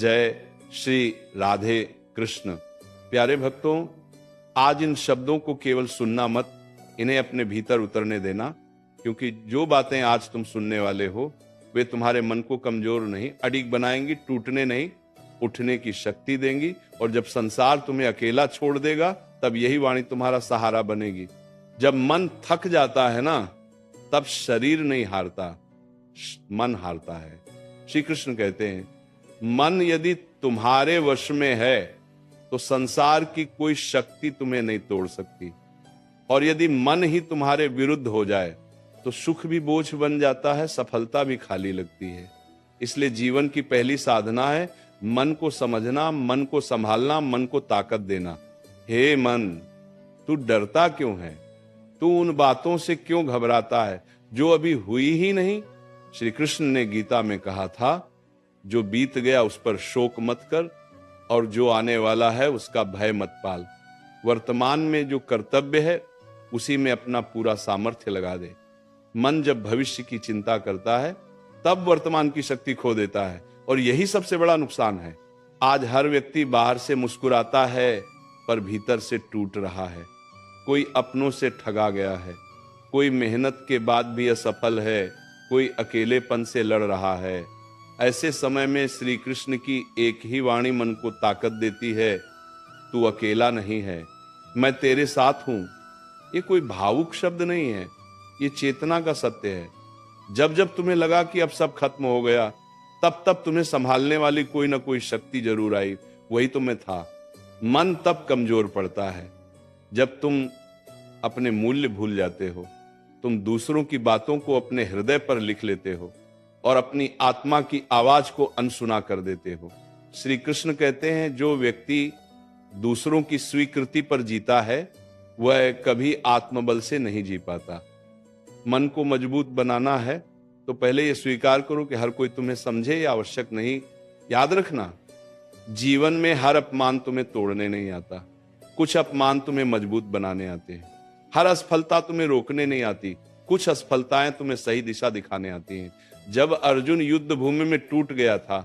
जय श्री राधे कृष्ण। प्यारे भक्तों, आज इन शब्दों को केवल सुनना मत, इन्हें अपने भीतर उतरने देना, क्योंकि जो बातें आज तुम सुनने वाले हो वे तुम्हारे मन को कमजोर नहीं, अडिग बनाएंगी, टूटने नहीं, उठने की शक्ति देंगी। और जब संसार तुम्हें अकेला छोड़ देगा तब यही वाणी तुम्हारा सहारा बनेगी। जब मन थक जाता है ना, तब शरीर नहीं हारता, मन हारता है। श्री कृष्ण कहते हैं, मन यदि तुम्हारे वश में है तो संसार की कोई शक्ति तुम्हें नहीं तोड़ सकती, और यदि मन ही तुम्हारे विरुद्ध हो जाए तो सुख भी बोझ बन जाता है, सफलता भी खाली लगती है। इसलिए जीवन की पहली साधना है मन को समझना, मन को संभालना, मन को ताकत देना। हे मन, तू डरता क्यों है? तू उन बातों से क्यों घबराता है जो अभी हुई ही नहीं? श्री कृष्ण ने गीता में कहा था, जो बीत गया उस पर शोक मत कर, और जो आने वाला है उसका भय मत पाल। वर्तमान में जो कर्तव्य है उसी में अपना पूरा सामर्थ्य लगा दे। मन जब भविष्य की चिंता करता है तब वर्तमान की शक्ति खो देता है, और यही सबसे बड़ा नुकसान है। आज हर व्यक्ति बाहर से मुस्कुराता है पर भीतर से टूट रहा है। कोई अपनों से ठगा गया है, कोई मेहनत के बाद भी असफल है, कोई अकेलेपन से लड़ रहा है। ऐसे समय में श्री कृष्ण की एक ही वाणी मन को ताकत देती है, तू अकेला नहीं है, मैं तेरे साथ हूं। ये कोई भावुक शब्द नहीं है, ये चेतना का सत्य है। जब जब तुम्हें लगा कि अब सब खत्म हो गया, तब तब तुम्हें संभालने वाली कोई ना कोई शक्ति जरूर आई, वही तो मैं था। मन तब कमजोर पड़ता है जब तुम अपने मूल्य भूल जाते हो, तुम दूसरों की बातों को अपने हृदय पर लिख लेते हो और अपनी आत्मा की आवाज को अनसुना कर देते हो। श्री कृष्ण कहते हैं, जो व्यक्ति दूसरों की स्वीकृति पर जीता है वह कभी आत्मबल से नहीं जी पाता। मन को मजबूत बनाना है तो पहले यह स्वीकार करो कि हर कोई तुम्हें समझे या आवश्यक नहीं। याद रखना, जीवन में हर अपमान तुम्हें तोड़ने नहीं आता, कुछ अपमान तुम्हें मजबूत बनाने आते हैं। हर असफलता तुम्हें रोकने नहीं आती, कुछ असफलताएं तुम्हें सही दिशा दिखाने आती हैं। जब अर्जुन युद्ध भूमि में टूट गया था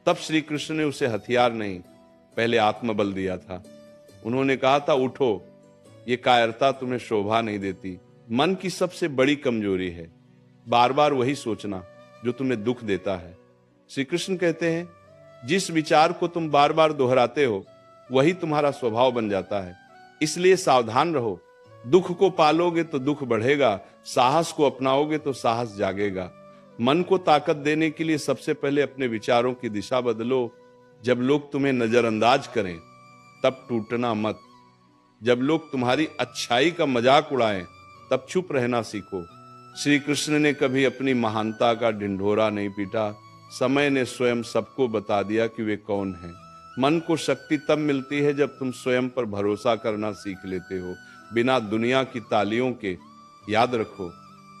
तब श्री कृष्ण ने उसे हथियार नहीं, पहले आत्मबल दिया था। उन्होंने कहा था, उठो, ये कायरता तुम्हें शोभा नहीं देती। मन की सबसे बड़ी कमजोरी है बार बार वही सोचना जो तुम्हें दुख देता है। श्री कृष्ण कहते हैं, जिस विचार को तुम बार बार दोहराते हो वही तुम्हारा स्वभाव बन जाता है। इसलिए सावधान रहो, दुख को पालोगे तो दुख बढ़ेगा, साहस को अपनाओगे तो साहस जागेगा। मन को ताकत देने के लिए सबसे पहले अपने विचारों की दिशा बदलो। जब लोग तुम्हें नजरअंदाज करें तब टूटना मत। जब लोग तुम्हारी अच्छाई का मजाक उड़ाएं तब चुप रहना सीखो। श्री कृष्ण ने कभी अपनी महानता का ढिंढोरा नहीं पीटा, समय ने स्वयं सबको बता दिया कि वे कौन हैं। मन को शक्ति तब मिलती है जब तुम स्वयं पर भरोसा करना सीख लेते हो, बिना दुनिया की तालियों के। याद रखो,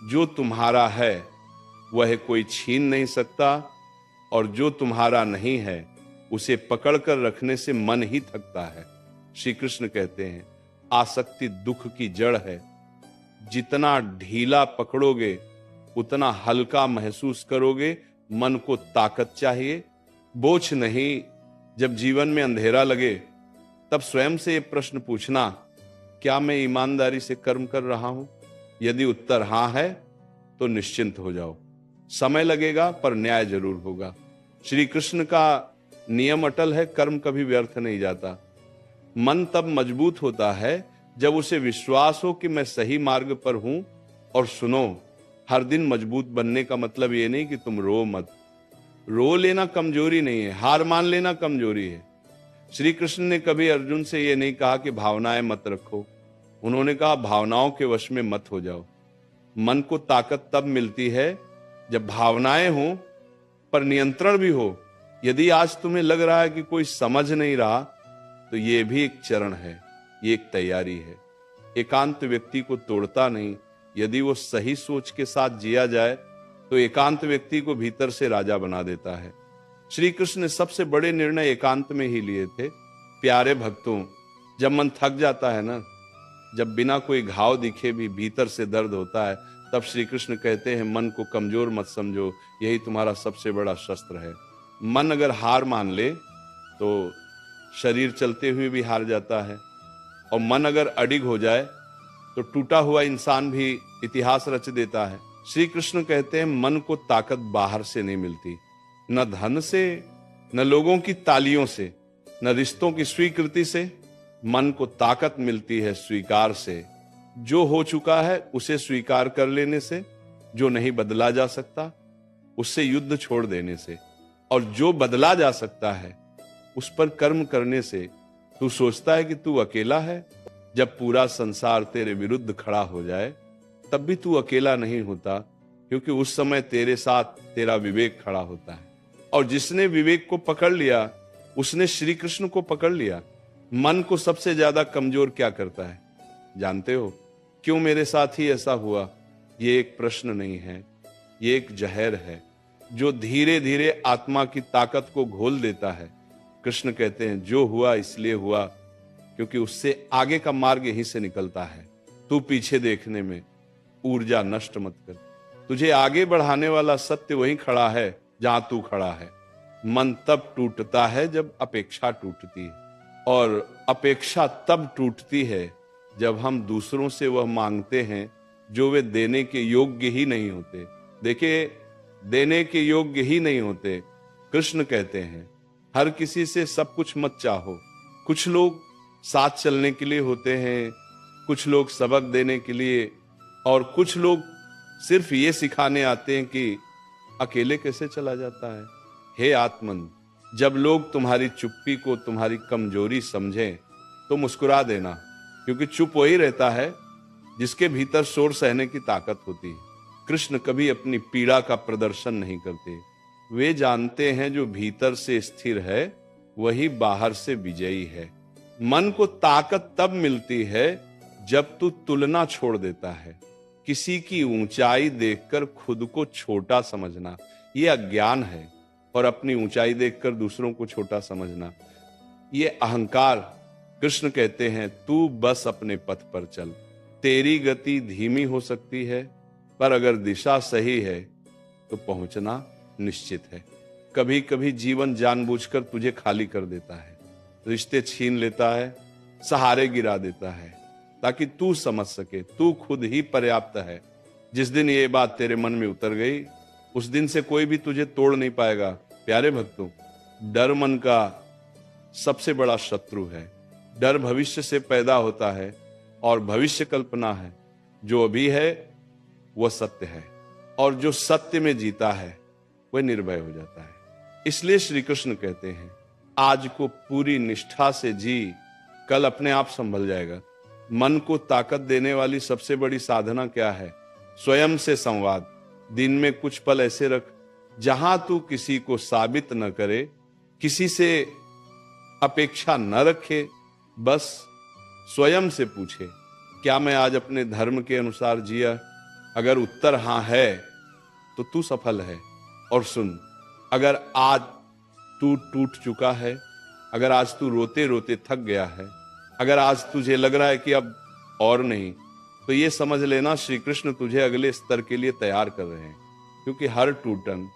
जो तुम्हारा है वह कोई छीन नहीं सकता, और जो तुम्हारा नहीं है उसे पकड़कर रखने से मन ही थकता है। श्री कृष्ण कहते हैं, आसक्ति दुख की जड़ है। जितना ढीला पकड़ोगे उतना हल्का महसूस करोगे। मन को ताकत चाहिए, बोझ नहीं। जब जीवन में अंधेरा लगे तब स्वयं से ये प्रश्न पूछना, क्या मैं ईमानदारी से कर्म कर रहा हूं? यदि उत्तर हां है तो निश्चिंत हो जाओ। समय लगेगा पर न्याय जरूर होगा। श्री कृष्ण का नियम अटल है, कर्म कभी व्यर्थ नहीं जाता। मन तब मजबूत होता है जब उसे विश्वास हो कि मैं सही मार्ग पर हूं। और सुनो, हर दिन मजबूत बनने का मतलब ये नहीं कि तुम रो मत। रो लेना कमजोरी नहीं है, हार मान लेना कमजोरी है। श्री कृष्ण ने कभी अर्जुन से यह नहीं कहा कि भावनाएं मत रखो, उन्होंने कहा भावनाओं के वश में मत हो जाओ। मन को ताकत तब मिलती है जब भावनाएं हो पर नियंत्रण भी हो। यदि आज तुम्हें लग रहा है कि कोई समझ नहीं रहा तो यह भी एक चरण है, ये एक तैयारी है। एकांत व्यक्ति को तोड़ता नहीं, यदि वो सही सोच के साथ जिया जाए तो एकांत व्यक्ति को भीतर से राजा बना देता है। श्री कृष्ण ने सबसे बड़े निर्णय एकांत में ही लिए थे। प्यारे भक्तों, जब मन थक जाता है ना, जब बिना कोई घाव दिखे भी भीतर से दर्द होता है, तब श्री कृष्ण कहते हैं, मन को कमजोर मत समझो, यही तुम्हारा सबसे बड़ा शस्त्र है। मन अगर हार मान ले तो शरीर चलते हुए भी हार जाता है, और मन अगर अडिग हो जाए तो टूटा हुआ इंसान भी इतिहास रच देता है। श्री कृष्ण कहते हैं मन को ताकत बाहर से नहीं मिलती, न धन से, न लोगों की तालियों से, न रिश्तों की स्वीकृति से। मन को ताकत मिलती है स्वीकार से। जो हो चुका है उसे स्वीकार कर लेने से, जो नहीं बदला जा सकता उससे युद्ध छोड़ देने से, और जो बदला जा सकता है उस पर कर्म करने से। तू सोचता है कि तू अकेला है, जब पूरा संसार तेरे विरुद्ध खड़ा हो जाए तब भी तू अकेला नहीं होता, क्योंकि उस समय तेरे साथ तेरा विवेक खड़ा होता है। और जिसने विवेक को पकड़ लिया उसने श्री कृष्ण को पकड़ लिया। मन को सबसे ज्यादा कमजोर क्या करता है जानते हो? क्यों मेरे साथ ही ऐसा हुआ? ये एक प्रश्न नहीं है, ये एक जहर है जो धीरे धीरे आत्मा की ताकत को घोल देता है। कृष्ण कहते हैं जो हुआ इसलिए हुआ क्योंकि उससे आगे का मार्ग यहीं से निकलता है। तू पीछे देखने में ऊर्जा नष्ट मत कर, तुझे आगे बढ़ाने वाला सत्य वहीं खड़ा है जहां तू खड़ा है। मन तब टूटता है जब अपेक्षा टूटती है, और अपेक्षा तब टूटती है जब हम दूसरों से वह मांगते हैं जो वे देने के योग्य ही नहीं होते। देखिए, देने के योग्य ही नहीं होते। कृष्ण कहते हैं हर किसी से सब कुछ मत चाहो। कुछ लोग साथ चलने के लिए होते हैं, कुछ लोग सबक देने के लिए, और कुछ लोग सिर्फ ये सिखाने आते हैं कि अकेले कैसे चला जाता है। हे आत्मन, जब लोग तुम्हारी चुप्पी को तुम्हारी कमजोरी समझें तो मुस्कुरा देना, क्योंकि चुप वही रहता है जिसके भीतर शोर सहने की ताकत होती है। कृष्ण कभी अपनी पीड़ा का प्रदर्शन नहीं करते। वे जानते हैं जो भीतर से स्थिर है वही बाहर से विजयी है। मन को ताकत तब मिलती है जब तू तुलना छोड़ देता है। किसी की ऊंचाई देखकर खुद को छोटा समझना ये अज्ञान है, और अपनी ऊंचाई देखकर दूसरों को छोटा समझना ये अहंकार। कृष्ण कहते हैं तू बस अपने पथ पर चल। तेरी गति धीमी हो सकती है, पर अगर दिशा सही है तो पहुंचना निश्चित है। कभी कभी जीवन जानबूझकर तुझे खाली कर देता है, रिश्ते छीन लेता है, सहारे गिरा देता है, ताकि तू समझ सके तू खुद ही पर्याप्त है। जिस दिन ये बात तेरे मन में उतर गई उस दिन से कोई भी तुझे तोड़ नहीं पाएगा। प्यारे भक्तों, डर मन का सबसे बड़ा शत्रु है। डर भविष्य से पैदा होता है, और भविष्य कल्पना है। जो अभी है वह सत्य है, और जो सत्य में जीता है वह निर्भय हो जाता है। इसलिए श्री कृष्ण कहते हैं आज को पूरी निष्ठा से जी, कल अपने आप संभल जाएगा। मन को ताकत देने वाली सबसे बड़ी साधना क्या है? स्वयं से संवाद। दिन में कुछ पल ऐसे रख जहां तू किसी को साबित न करे, किसी से अपेक्षा न रखे, बस स्वयं से पूछे क्या मैं आज अपने धर्म के अनुसार जिया? अगर उत्तर हां है तो तू सफल है। और सुन, अगर आज तू टूट चुका है, अगर आज तू रोते रोते थक गया है, अगर आज तुझे लग रहा है कि अब और नहीं, तो ये समझ लेना श्री कृष्ण तुझे अगले स्तर के लिए तैयार कर रहे हैं। क्योंकि हर टूटन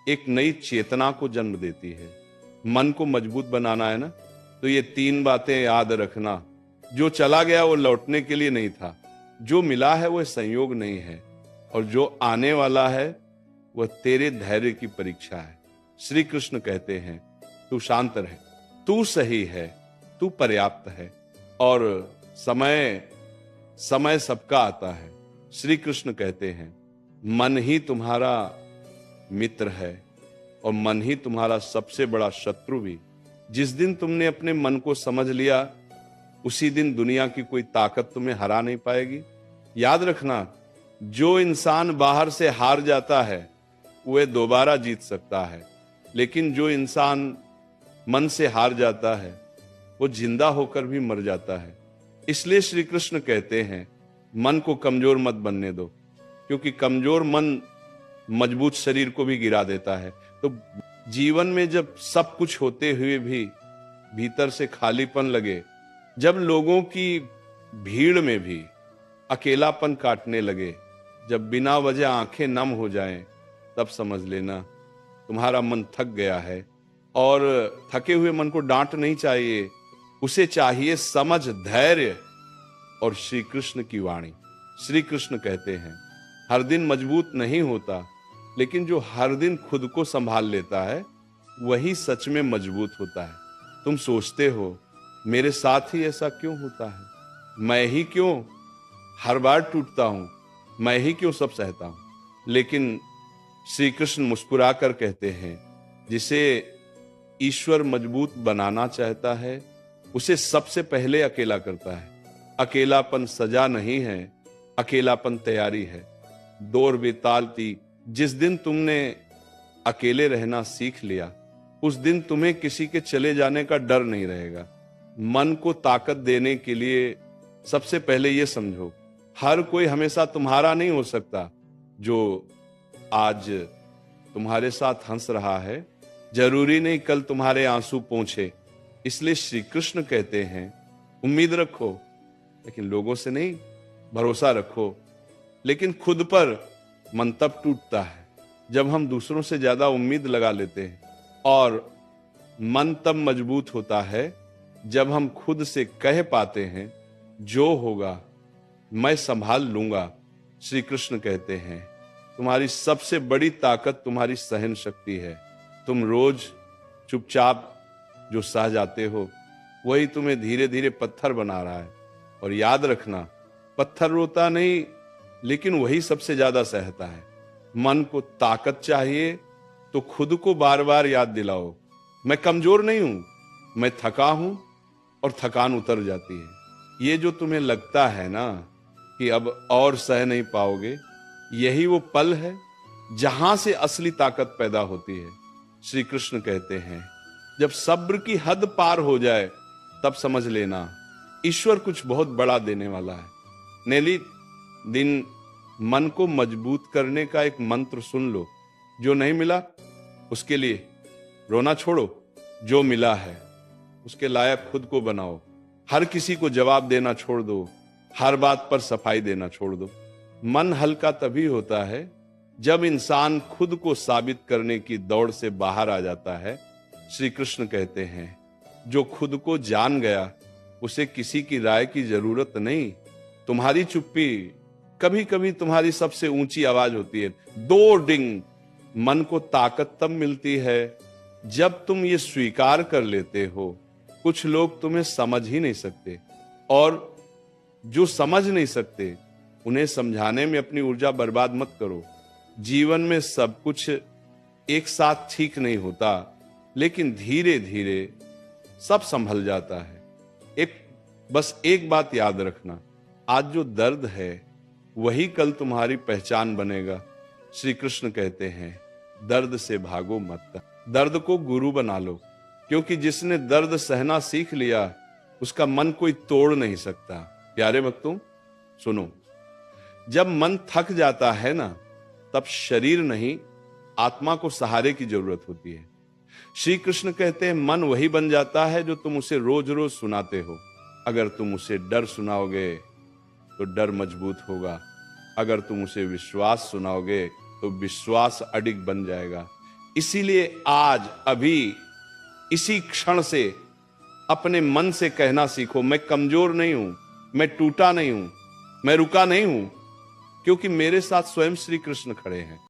एक नई चेतना को जन्म देती है। मन को मजबूत बनाना है ना, तो ये 3 बातें याद रखना। जो चला गया वो लौटने के लिए नहीं था, जो मिला है वो संयोग नहीं है, और जो आने वाला है वह तेरे धैर्य की परीक्षा है। श्री कृष्ण कहते हैं तू शांत रहे, तू सही है, तू पर्याप्त है, और समय सबका आता है। श्री कृष्ण कहते हैं मन ही तुम्हारा मित्र है, और मन ही तुम्हारा सबसे बड़ा शत्रु भी। जिस दिन तुमने अपने मन को समझ लिया उसी दिन दुनिया की कोई ताकत तुम्हें हरा नहीं पाएगी। याद रखना, जो इंसान बाहर से हार जाता है वह दोबारा जीत सकता है, लेकिन जो इंसान मन से हार जाता है वो जिंदा होकर भी मर जाता है। इसलिए श्री कृष्ण कहते हैं मन को कमजोर मत बनने दो, क्योंकि कमजोर मन मजबूत शरीर को भी गिरा देता है। तो जीवन में जब सब कुछ होते हुए भी भीतर से खालीपन लगे, जब लोगों की भीड़ में भी अकेलापन काटने लगे, जब बिना वजह आंखें नम हो जाएं, तब समझ लेना तुम्हारा मन थक गया है और थके हुए मन को डांट नहीं चाहिए, उसे चाहिए समझ, धैर्य और श्री कृष्ण की वाणी। श्री कृष्ण कहते हैं हर दिन मजबूत नहीं होता, लेकिन जो हर दिन खुद को संभाल लेता है वही सच में मजबूत होता है। तुम सोचते हो मेरे साथ ही ऐसा क्यों होता है, मैं ही क्यों हर बार टूटता हूं, मैं ही क्यों सब सहता हूं। लेकिन श्री कृष्ण मुस्कुरा कर कहते हैं जिसे ईश्वर मजबूत बनाना चाहता है उसे सबसे पहले अकेला करता है। अकेलापन सजा नहीं है, अकेलापन तैयारी है। दौर बेतालती, जिस दिन तुमने अकेले रहना सीख लिया उस दिन तुम्हें किसी के चले जाने का डर नहीं रहेगा। मन को ताकत देने के लिए सबसे पहले ये समझो हर कोई हमेशा तुम्हारा नहीं हो सकता। जो आज तुम्हारे साथ हंस रहा है जरूरी नहीं कल तुम्हारे आंसू पोंछे। इसलिए श्री कृष्ण कहते हैं उम्मीद रखो, लेकिन लोगों से नहीं, भरोसा रखो। लेकिन खुद पर मन तब टूटता है जब हम दूसरों से ज्यादा उम्मीद लगा लेते हैं, और मन तब मजबूत होता है जब हम खुद से कह पाते हैं जो होगा मैं संभाल लूंगा। श्री कृष्ण कहते हैं तुम्हारी सबसे बड़ी ताकत तुम्हारी सहन शक्ति है। तुम रोज चुपचाप जो सह जाते हो वही तुम्हें धीरे धीरे पत्थर बना रहा है। और याद रखना, पत्थर रोता नहीं, लेकिन वही सबसे ज्यादा सहता है। मन को ताकत चाहिए तो खुद को बार बार याद दिलाओ, मैं कमजोर नहीं हूं, मैं थका हूं, और थकान उतर जाती है। ये जो तुम्हें लगता है ना कि अब और सह नहीं पाओगे, यही वो पल है जहां से असली ताकत पैदा होती है। श्री कृष्ण कहते हैं जब सब्र की हद पार हो जाए तब समझ लेना ईश्वर कुछ बहुत बड़ा देने वाला है। नेली दिन मन को मजबूत करने का एक मंत्र सुन लो। जो नहीं मिला उसके लिए रोना छोड़ो, जो मिला है उसके लायक खुद को बनाओ। हर किसी को जवाब देना छोड़ दो, हर बात पर सफाई देना छोड़ दो। मन हल्का तभी होता है जब इंसान खुद को साबित करने की दौड़ से बाहर आ जाता है। श्री कृष्ण कहते हैं जो खुद को जान गया उसे किसी की राय की जरूरत नहीं। तुम्हारी चुप्पी कभी कभी तुम्हारी सबसे ऊंची आवाज होती है। दो डिंग। मन को ताकत तब मिलती है जब तुम ये स्वीकार कर लेते हो कुछ लोग तुम्हें समझ ही नहीं सकते, और जो समझ नहीं सकते उन्हें समझाने में अपनी ऊर्जा बर्बाद मत करो। जीवन में सब कुछ एक साथ ठीक नहीं होता, लेकिन धीरे धीरे सब संभल जाता है। बस एक बात याद रखना, आज जो दर्द है वही कल तुम्हारी पहचान बनेगा। श्री कृष्ण कहते हैं दर्द से भागो मत, दर्द को गुरु बना लो, क्योंकि जिसने दर्द सहना सीख लिया उसका मन कोई तोड़ नहीं सकता। प्यारे भक्तों सुनो, जब मन थक जाता है ना तब शरीर नहीं आत्मा को सहारे की जरूरत होती है। श्री कृष्ण कहते हैं मन वही बन जाता है जो तुम उसे रोज रोज सुनाते हो। अगर तुम उसे डर सुनाओगे तो डर मजबूत होगा, अगर तुम उसे विश्वास सुनाओगे तो विश्वास अडिग बन जाएगा। इसीलिए आज अभी इसी क्षण से अपने मन से कहना सीखो, मैं कमजोर नहीं हूं, मैं टूटा नहीं हूं, मैं रुका नहीं हूं, क्योंकि मेरे साथ स्वयं श्री कृष्ण खड़े हैं।